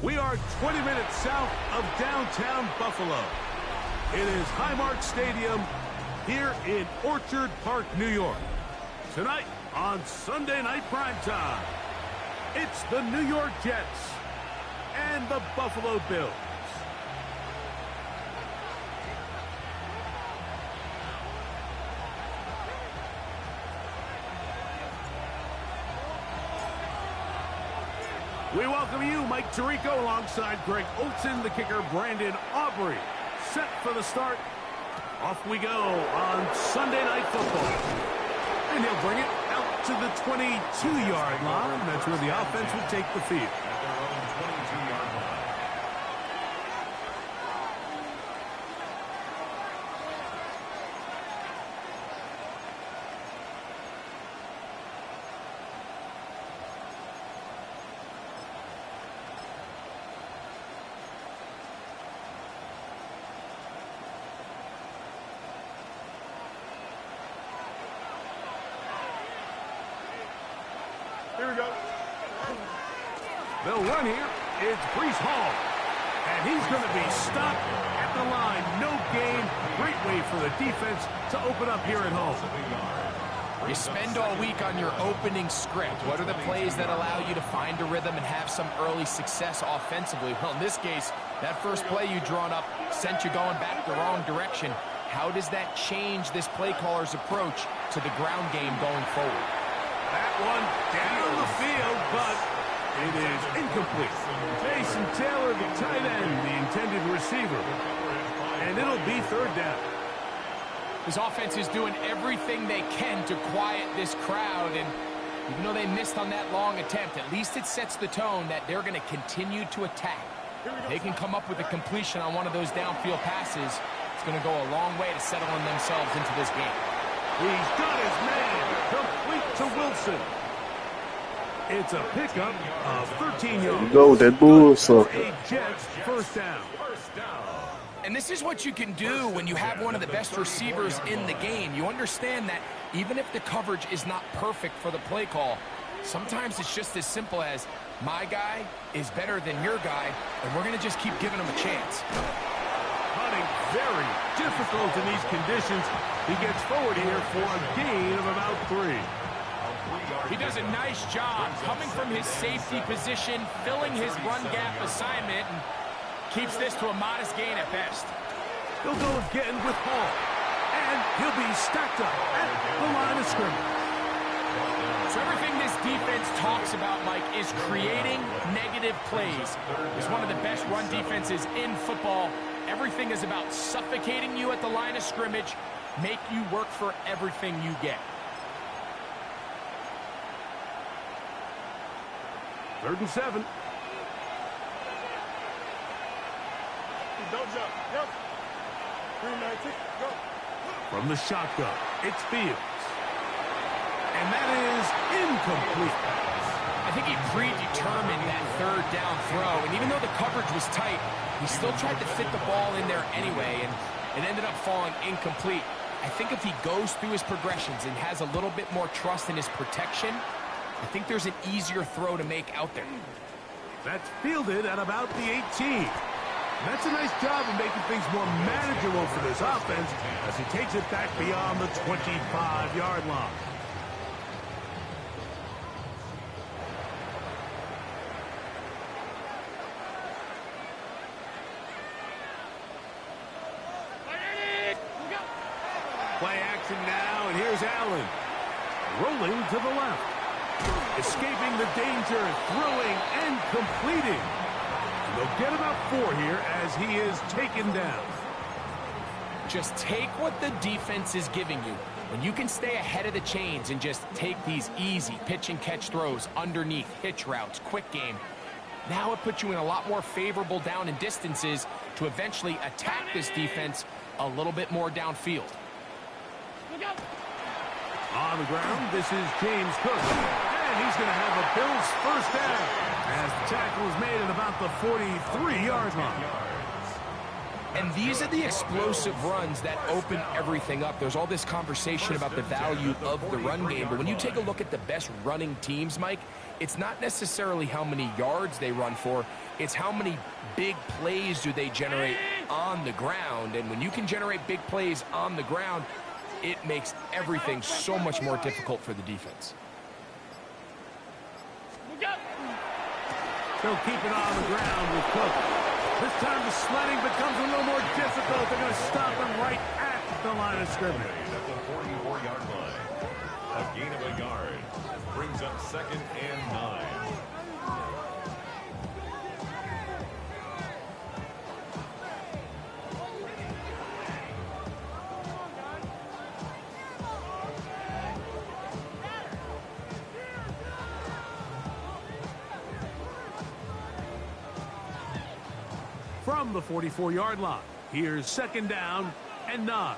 We are 20 minutes south of downtown Buffalo. It is Highmark Stadium here in Orchard Park, New York. Tonight on Sunday Night Primetime, it's the New York Jets and the Buffalo Bills. We welcome you, Mike Tirico, alongside Greg Olson, the kicker, Brandon Aubrey. Set for the start. Off we go on Sunday Night Football. And he'll bring it out to the 22-yard line. That's where the offense will take the field. Here we go. They'll run here. It's Breece Hall. And he's going to be stopped at the line. No gain. Great way for the defense to open up here at home. You spend all week on your opening script. What are the plays that allow you to find a rhythm and have some early success offensively? Well, in this case, that first play you drawn up sent you going back the wrong direction. How does that change this play caller's approach to the ground game going forward? That one down the field, but it is incomplete. Jason Taylor, the tight end, the intended receiver. And it'll be third down. This offense is doing everything they can to quiet this crowd, and even though they missed on that long attempt, at least it sets the tone that they're going to continue to attack. They can come up with a completion on one of those downfield passes. It's going to go a long way to settling themselves into this game. He's got his man. Complete to Wilson. It's a pickup of 13 yards. Go, that bull. So A Jets first down. And this is what you can do when you have one of the best receivers in the game. You understand that even if the coverage is not perfect for the play call, sometimes it's just as simple as my guy is better than your guy, and we're going to just keep giving him a chance. Hunting very difficult in these conditions. He gets forward here for a gain of about 3. He does a nice job coming from his safety position, filling his run gap assignment, and keeps this to a modest gain at best. He'll go again with Hall. And he'll be stacked up at the line of scrimmage. So everything this defense talks about, Mike, is creating negative plays. It's one of the best run defenses in football. Everything is about suffocating you at the line of scrimmage, make you work for everything you get. Third and 7. don't jump. Yep. 390. Go. From the shotgun, it's Fields. And that is incomplete. I think he predetermined that third down throw, and even though the coverage was tight, he still tried to fit the ball in there anyway, and it ended up falling incomplete. I think if he goes through his progressions and has a little bit more trust in his protection, I think there's an easier throw to make out there. That's fielded at about the 18. That's a nice job of making things more manageable for this offense as he takes it back beyond the 25-yard line. Play action now, and here's Allen. Rolling to the left. Escaping the danger, throwing and completing. And they'll get about 4 here as he is taken down. Just take what the defense is giving you. When you can stay ahead of the chains and just take these easy pitch and catch throws underneath, hitch routes, quick game, now it puts you in a lot more favorable down and distances to eventually attack this defense a little bit more downfield. On the ground, this is James Cook. And he's going to have a Bills first down as the tackle is made at about the 43-yard line. And these are the explosive runs that open everything up. There's all this conversation about the value of the run game, but when you take a look at the best running teams, Mike, it's not necessarily how many yards they run for, it's how many big plays do they generate on the ground. And when you can generate big plays on the ground, it makes everything so much more difficult for the defense. They'll keep it on the ground with Cook. This time the sledding becomes a little more difficult. They're going to stop him right at the line of scrimmage. At the 44-yard line. A gain of a yard. Brings up 2nd and 9. From the 44-yard line, here's 2nd down and 9.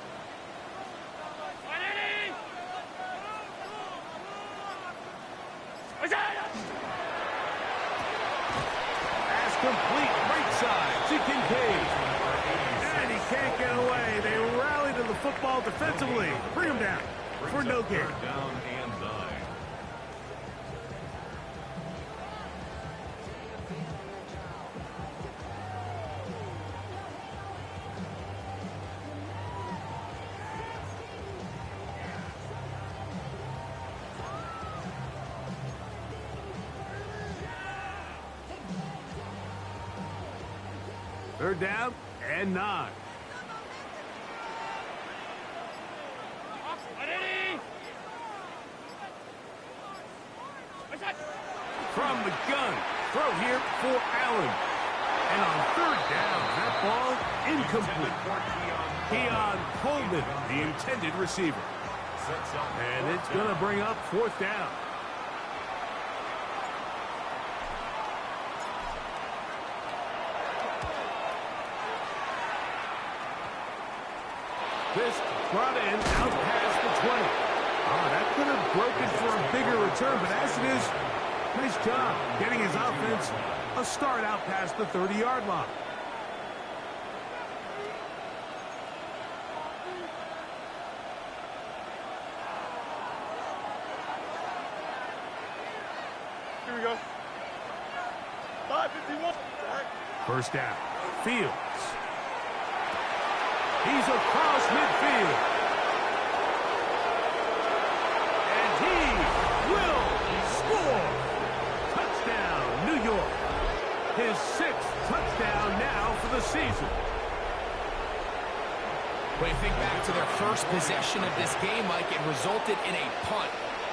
Pass complete, right side to Kincaid. And he can't get away. They rally to the football defensively. Bring him down for no gain. Down and 9. Third down and 9. From the gun, throw here for Allen. And on 3rd down, that ball incomplete. Keon Coleman, the intended receiver. And it's going to bring up 4th down. This brought in out past the 20. Oh, that could have broken for a bigger return, but as it is, nice job getting his offense a start out past the 30-yard line. Here we go. 5:51. First down. Fields. He's across midfield. And he will score. Touchdown, New York. His 6th touchdown now for the season. When you think back to their first possession of this game, Mike, it resulted in a punt.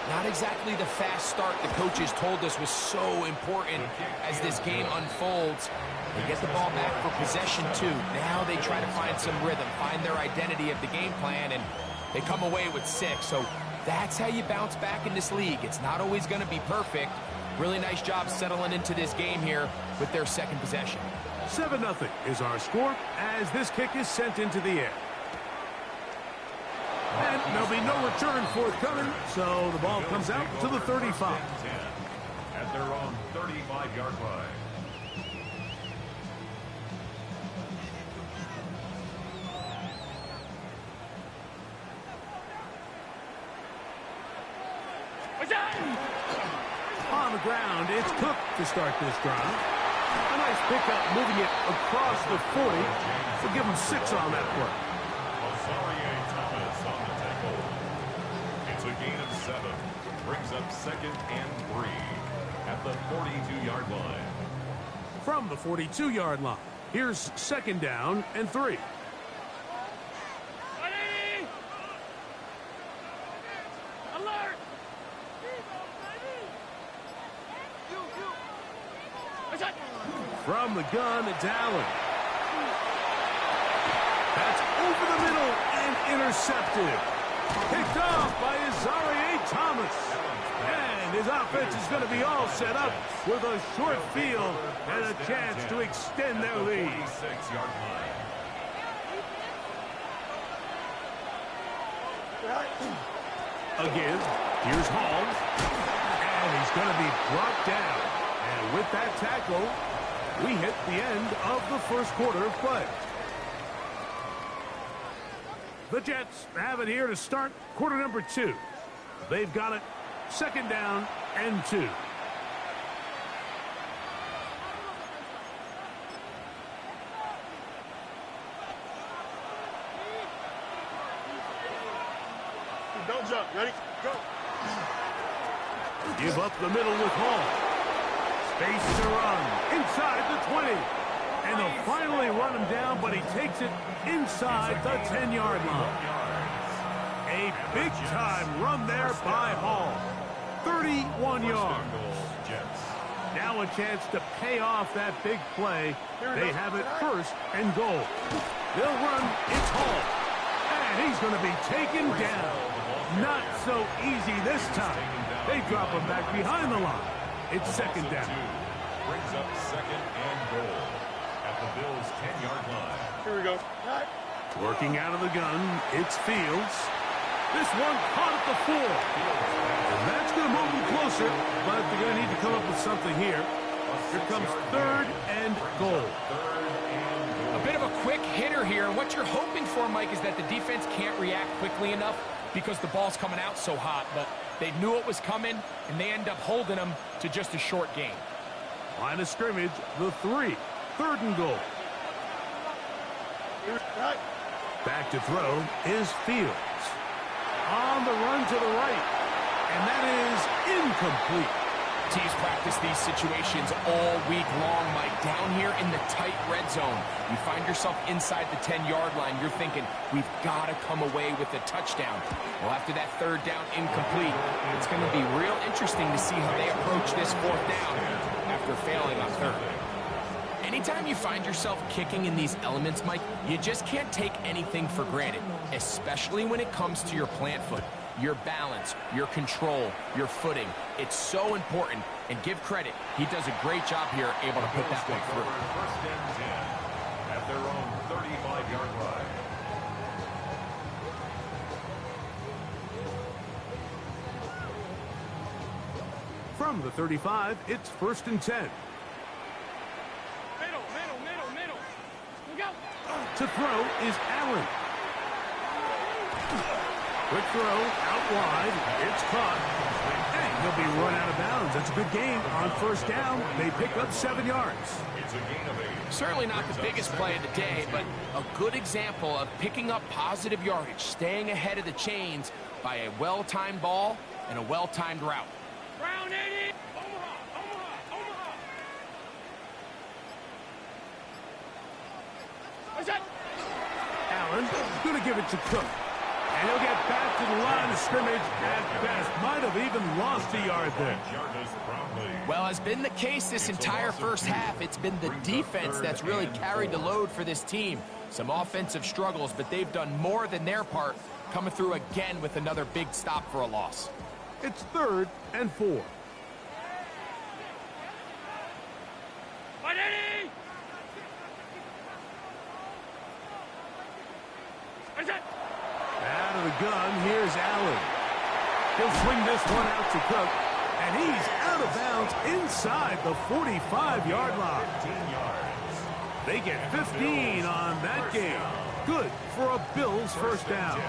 Not exactly the fast start the coaches told us was so important as this game unfolds. They get the ball back for possession 2. Now they try to find some rhythm, find their identity of the game plan, and they come away with 6. So that's how you bounce back in this league. It's not always going to be perfect. Really nice job settling into this game here with their 2nd possession. 7-0 is our score as this kick is sent into the air. And there'll be no return forthcoming, so the ball comes out to the 35. At their own 35-yard line. On the ground, it's Cook to start this drive. A nice pickup moving it across the 40. We'll give him 6 on that play. Thomas on the tackle. It's a gain of 7. Brings up 2nd and 3 at the 42-yard line. From the 42-yard line, here's 2nd down and 3. From the gun, it's Allen. That's over the middle and intercepted. Picked off by Azareye'h Thomas. And his offense is going to be all set up with a short field and a chance to extend their lead. 46-yard line. Again, here's Hall. And he's going to be brought down. And with that tackle, we hit the end of the first quarter of play. The Jets have it here to start quarter number 2. They've got it 2nd down and 2. Don't jump. Ready? Go. Give up the middle with Hall. Space to run inside the 20. And they'll finally run him down, but he takes it inside the 10-yard line. A big-time run there by Hall. 31 yards. Now a chance to pay off that big play. They have it 1st and goal. They'll run. It's Hall. And he's going to be taken down. Not so easy this time. They drop him back behind the line. It's 2nd down. Brings up 2nd and goal at the Bills' 10-yard line. Here we go. Working out of the gun, it's Fields. This one caught at the 4. And that's going to move them closer, but they're going to need to come up with something here. Here comes 3rd and goal. A bit of a quick hitter here. What you're hoping for, Mike, is that the defense can't react quickly enough because the ball's coming out so hot. But they knew it was coming, and they end up holding them to just a short gain. Line of scrimmage, the 3. 3rd and goal. Back to throw is Fields. On the run to the right. And that is incomplete. Teams practice these situations all week long, Mike. Down here in the tight red zone, you find yourself inside the 10-yard line. You're thinking, we've got to come away with a touchdown. Well, after that 3rd down incomplete, it's going to be real interesting to see how they approach this 4th down after failing on 3rd. Anytime you find yourself kicking in these elements, Mike, you just can't take anything for granted, especially when it comes to your plant foot. Your balance, your control, your footing. It's so important. And give credit, he does a great job here able to put that one through. 1st and 10 at their own 35-yard line. From the 35, it's 1st and 10. Middle. Look out. To throw is Allen. Quick throw, out wide, it's caught, and he'll be run out of bounds. That's a good gain on 1st down. They pick up 7 yards. It's a gain of 8. Certainly not the biggest play of the day, but a good example of picking up positive yardage, staying ahead of the chains by a well-timed ball and a well-timed route. Round 80. Omaha. What's that? Allen going to give it to Cook. And he'll get back to the line of scrimmage at best. Might have even lost a yard there. Well, has been the case this entire 1st half. It's been the defense that's really carried the load for this team. Some offensive struggles, but they've done more than their part, coming through again with another big stop for a loss. It's 3rd and 4. Out of the gun, here's Allen. He'll swing this one out to Cook, and he's out of bounds inside the 45-yard line. 15 yards. They get 15 on that game. Good for a Bills 1st down.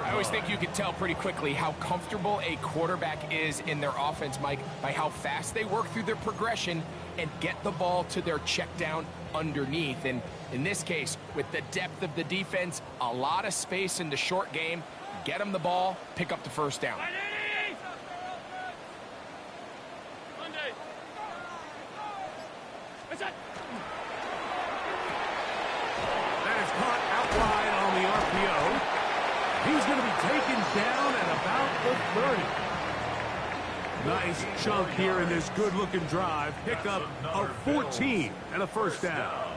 I always think you can tell pretty quickly how comfortable a quarterback is in their offense, Mike, by how fast they work through their progression and get the ball to their check down underneath. And in this case, with the depth of the defense, a lot of space in the short game, get them the ball, pick up the 1st down. That is caught out wide on the RPO. He's going to be taken down at about the 30. Nice chunk here in this good-looking drive. Pick up a 14 and a 1st down.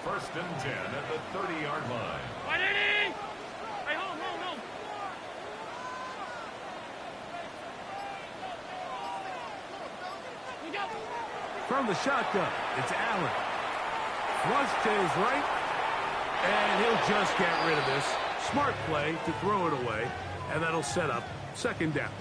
1st and 10 at the 30-yard line. From the shotgun, it's Allen. Flush to his right, and he'll just get rid of this. Smart play to throw it away, and that'll set up 2nd down.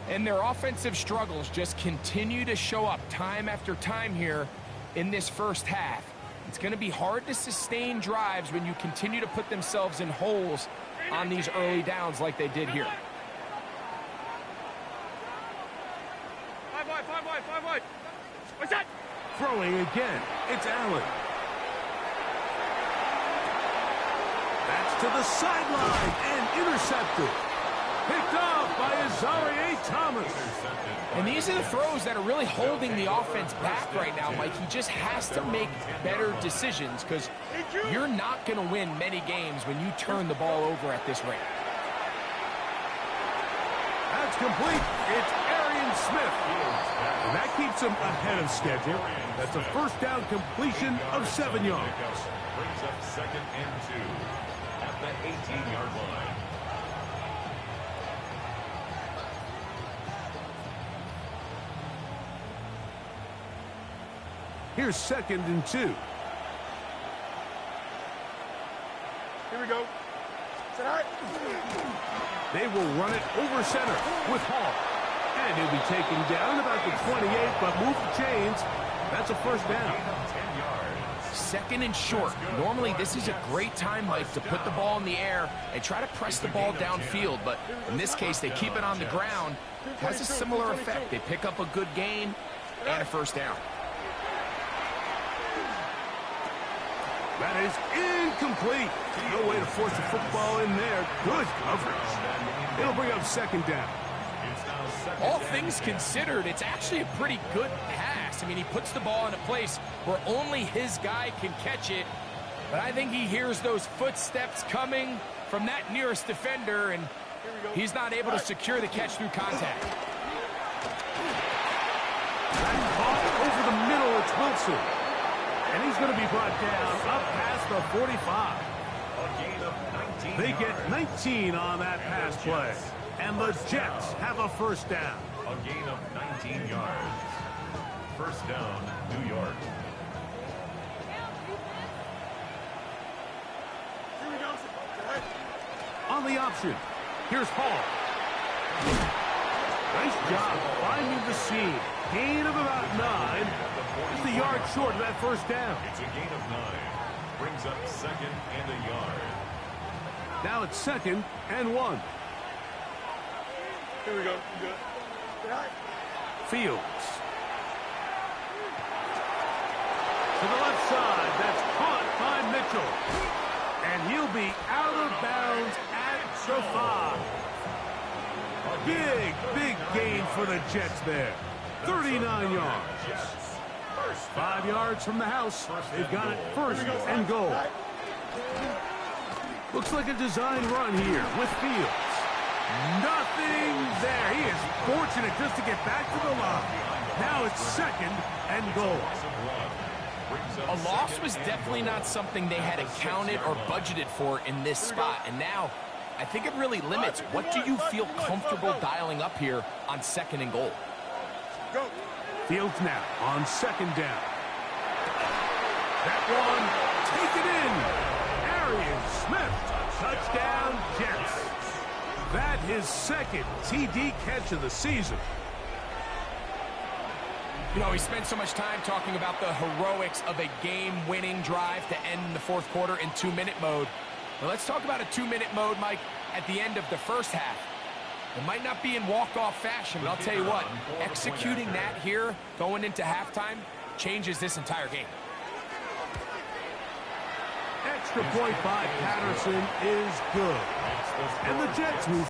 And their offensive struggles just continue to show up time after time here in this 1st half. It's going to be hard to sustain drives when you continue to put themselves in holes on these early downs like they did here. Five wide. What's that? Throwing again. It's Allen. That's to the sideline and intercepted. Picked off by Azareye'h Thomas. And these are the throws that are really holding the offense back right now, Mike. He just has to make better decisions because you're not going to win many games when you turn the ball over at this rate. That's complete. It's Arian Smith. And that keeps him ahead of schedule. That's a first down completion of 7 yards. Brings up 2nd and 2 at the 18-yard line. Here's 2nd and 2. Here we go. They will run it over center with Hall. And he'll be taken down about the 28, but move the chains. That's a first down. 10 yards. 2nd and short. Normally, this is a great time, Mike, to put the ball in the air and try to press the ball downfield. But in this case, they keep it on the ground. Has a similar effect. They pick up a good gain and a first down. That is incomplete. No way to force the football in there. Good coverage. It'll bring up 2nd down. All things considered, it's actually a pretty good pass. I mean, he puts the ball in a place where only his guy can catch it. But I think he hears those footsteps coming from that nearest defender, and he's not able to secure the catch through contact. That caught over the middle. It's Wilson. And he's going to be brought down up past the 45. A gain of 19 They get yards. 19 on that pass play. And the Jets have a first down. A gain of 19 yards. First down, New York. Here we go. On the option, here's Hall. Nice job finding the seam. Gain of about 9. Just a yard short of that first down. It's a gain of 9. Brings up 2nd and a yard. Now it's 2nd and 1. Here we go. Good. Fields. To the left side. That's caught by Mitchell. And he'll be out of bounds at the 5. Big gain for the Jets there. 39 yards. 5 yards from the house. They've got it first and goal. Looks like a design run here with Fields. Nothing there. He is fortunate just to get back to the line. Now it's 2nd and goal. A loss was definitely not something they had accounted or budgeted for in this spot. And now, I think it really limits what do you feel comfortable dialing up here on 2nd and goal. Go. Fields now on 2nd down. That one taken in. Arian Smith. Touchdown Jets. That his 2nd TD catch of the season. You know, we spent so much time talking about the heroics of a game-winning drive to end the 4th quarter in 2-minute mode. Well, let's talk about a 2-minute mode, Mike, at the end of the first half. It might not be in walk-off fashion, but I'll tell you what, executing that here, going into halftime, changes this entire game. Extra point by Patterson is good. And the Jets move